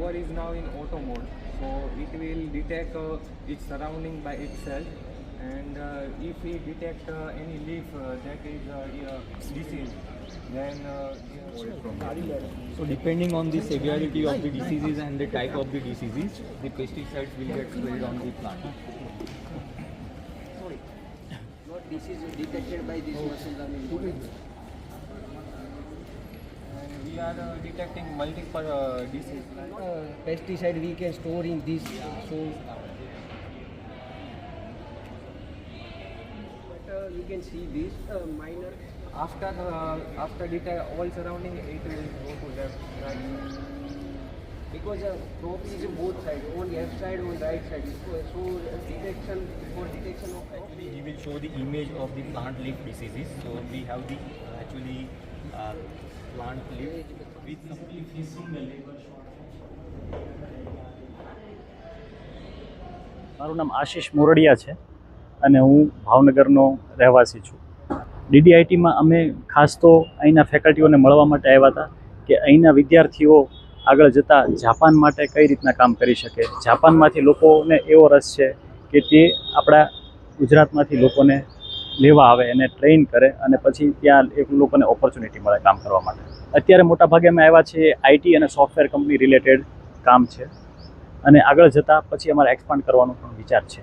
rover is now in auto mode, so it will detect its surrounding by itself, and if it detect any leaf that is disease, then So depending on the severity of the diseases and the type of the diseases, the pesticides will get sprayed on the plant. Sorry, not disease detected by this machine learning model. and we are detecting multiple diseases. Pesticide we can store in this, so but we can see this minor. After detect all surrounding, it will go to left, right. Because crop is both sides, on left side, on right side. So detection for detection of Actually, he will show the image of the plant leaf diseases. So we have the plant leaf with simply facing the label shot. મારું નામ આશીષ મોરડિયા છે અને હું ભાવનગરનો રહેવાસી છું. ડીડીઆઈટીમાં અમે ખાસ તો અહીંના ફેકલ્ટીઓને મળવા માટે આવ્યા હતા કે અહીંના વિદ્યાર્થીઓ આગળ જતાં જાપાન માટે કઈ રીતના કામ કરી શકે. જાપાનમાંથી લોકોને એવો રસ છે કે તે આપણા ગુજરાતમાંથી લોકોને લેવા આવે અને ટ્રેન કરે અને પછી ત્યાં એક લોકોને ઓપોર્ચ્યુનિટી મળે કામ કરવા માટે. અત્યારે મોટાભાગે અમે આવ્યા છીએ આઈટી અને સોફ્ટવેર કંપની રિલેટેડ કામ છે અને આગળ જતાં પછી અમારે એક્સપાન્ડ કરવાનો પણ વિચાર છે.